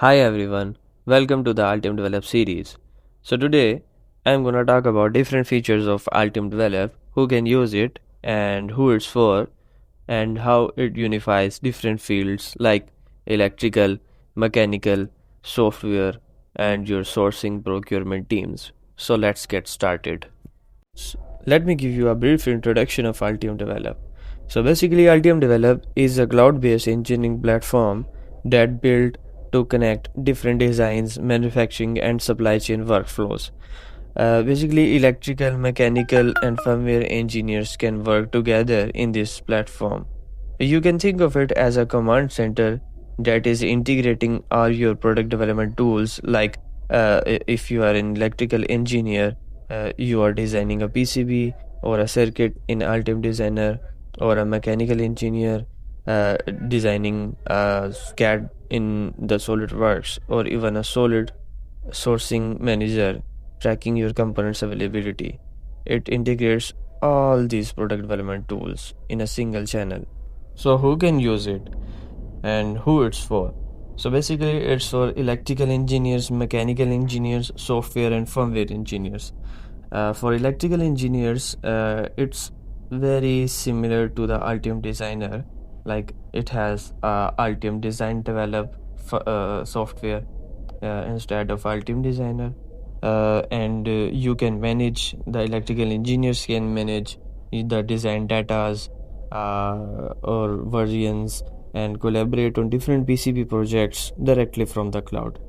Hi everyone, welcome to the Altium Develop series. So today I'm gonna talk about different features of Altium Develop, who can use it and who it's for, and how it unifies different fields like electrical, mechanical, software, and your sourcing procurement teams. So let's get started. S- Let me give you a brief introduction of Altium Develop. So basically, Altium Develop is a cloud-based engineering platform that built to connect different designs, manufacturing, and supply chain workflows. Basically, electrical, mechanical, and firmware engineers can work together in this platform. You can think of it as a command center that is integrating all your product development tools. Like if you are an electrical engineer, you are designing a PCB or a circuit in Altium Designer, or a mechanical engineer designing a CAD in the SolidWorks, or even a solid sourcing manager tracking your components availability. It integrates all these product development tools in a single channel. So who can use it and who it's for? So basically it's for electrical engineers, mechanical engineers, software and firmware engineers. For electrical engineers, it's very similar to the Altium Designer. Like it has Altium Design Develop software instead of Altium Designer. And you can manage, the electrical engineers can manage the design datas or versions, and collaborate on different PCB projects directly from the cloud.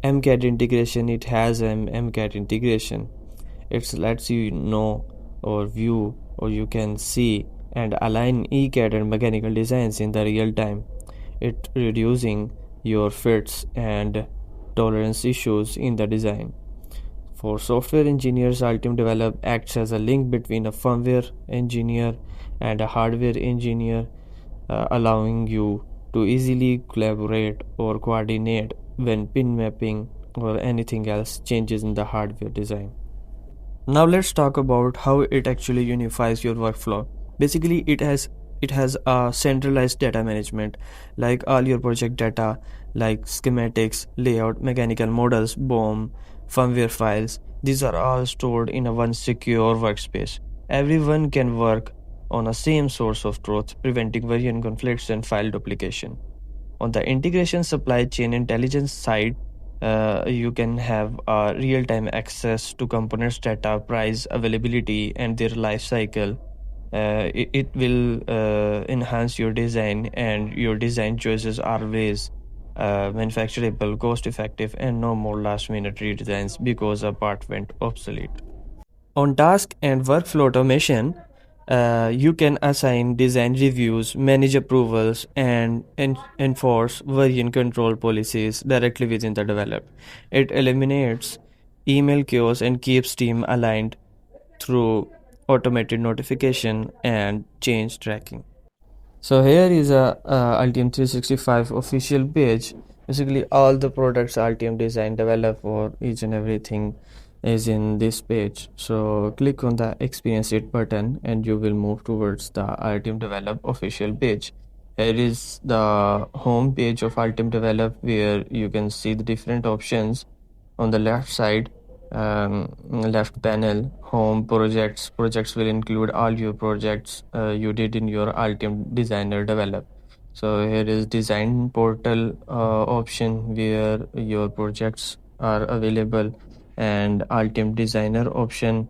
MCAT integration, it has an MCAT integration. It lets you know or view, or you can see and align ECAD and mechanical designs in the real time. It reducing your fits and tolerance issues in the design. For software engineers, Altium Develop acts as a link between a firmware engineer and a hardware engineer, allowing you to easily collaborate or coordinate when pin mapping or anything else changes in the hardware design. Now let's talk about how it actually unifies your workflow. Basically, it has a centralized data management, like all your project data, like schematics, layout, mechanical models, BOM, firmware files. These are all stored in a one secure workspace. Everyone can work on a same source of truth, preventing version conflicts and file duplication. On the integration supply chain intelligence side, you can have real-time access to components data, price, availability, and their life cycle. It will enhance your design, and your design choices are always manufacturable, cost-effective, and no more last-minute redesigns because a part went obsolete. On task and workflow automation, you can assign design reviews, manage approvals, and enforce version control policies directly within the develop. It eliminates email queues and keeps team aligned through automated notification and change tracking. So here is a Altium 365 official page. Basically, all the products Altium design, develop, for each and everything is in this page. So click on the Experience It button, and you will move towards the Altium Develop official page. Here is the home page of Altium Develop, where you can see the different options. On the left side, left panel, home, projects will include all your projects you did in your Altium Designer develop. So here is design portal option, where your projects are available, and Altium Designer option.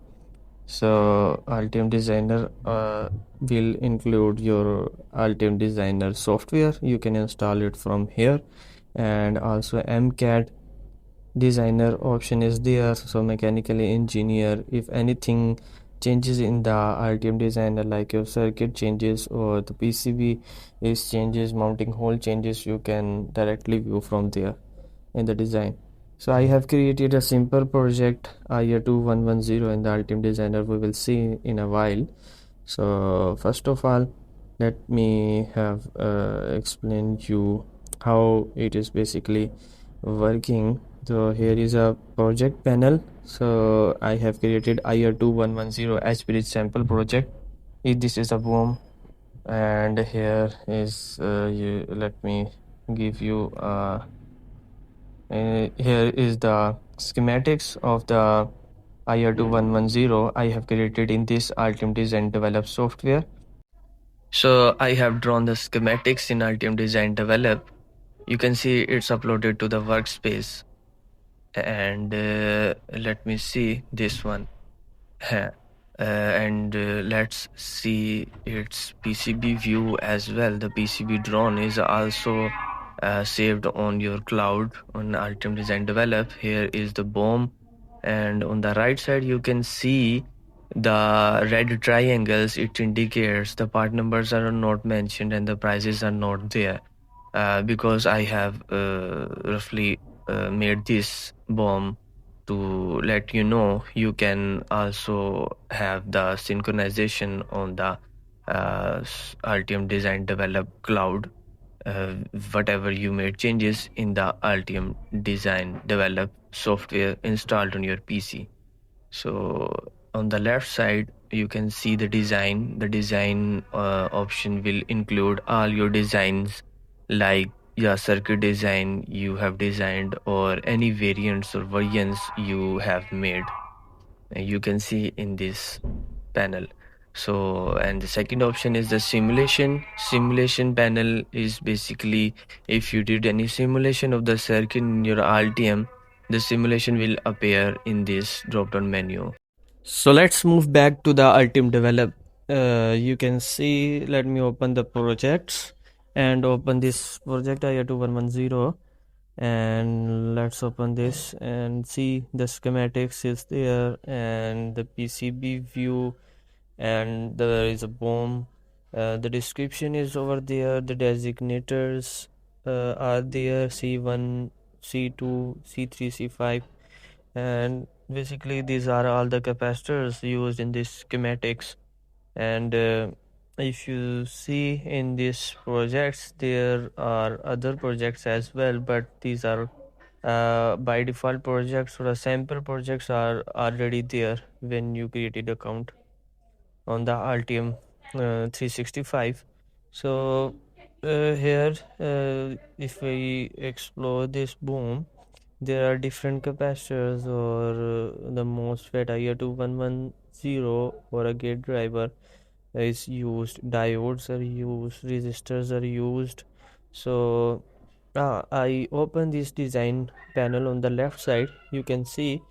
So Altium Designer will include your Altium Designer software. You can install it from here, and also MCAD designer option is there. So mechanically engineer, if anything changes in the Altium Designer, like your circuit changes or the PCB is changes, mounting hole changes, you can directly view from there in the design. So I have created a simple project IR2110 in the Altium Designer. We will see in a while. So first of all, let me have explained you how it is basically working. So here is a project panel. So I have created IR2110 HBridge sample project. This is a boom, and here is let me give you a Here is the schematics of the IR2110 I have created in this Altium Design Develop software. So I have drawn the schematics in Altium Design Develop. You can see it's uploaded to the workspace. And let me see this one. And let's see its PCB view as well. The PCB drawn is also saved on your cloud on Altium Design Develop. Here is the BOM, and on the right side you can see the red triangles. It indicates the part numbers are not mentioned and the prices are not there, because I have roughly made this BOM to let you know. You can also have the synchronization on the Altium Design Develop cloud. Whatever you made changes in the Altium Design Develop software installed on your PC. So on the left side, you can see the design. The design option will include all your designs, like your circuit design you have designed or any variants or versions you have made. You can see in this panel. So, and the second option is the simulation panel. Is basically if you did any simulation of the circuit in your Altium, the simulation will appear in this drop down menu. So let's move back to the Altium Develop. You can see, let me open the projects and open this project IR2110, and let's open this and see the schematics is there and the PCB view, and there is a BOM. The description is over there. The designators are there: C1, C2, C3, C5, and basically these are all the capacitors used in this schematics. And if you see in these projects, there are other projects as well, but these are by default projects, or sample projects are already there when you created account on the Altium 365. So here, if we explore this boom, there are different capacitors, or the MOSFET IR2110 or a gate driver is used, diodes are used, resistors are used. So I open this design panel. On the left side you can see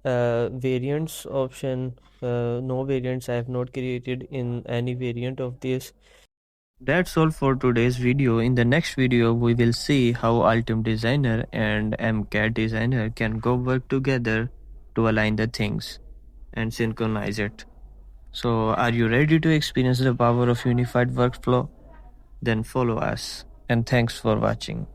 variants option. No variants, I have not created in any variant of this. That's all for today's video. In the next video, we will see how Altium Designer and MCAD Designer can go work together to align the things and synchronize it. So, are you ready to experience the power of unified workflow? Then follow us. And thanks for watching.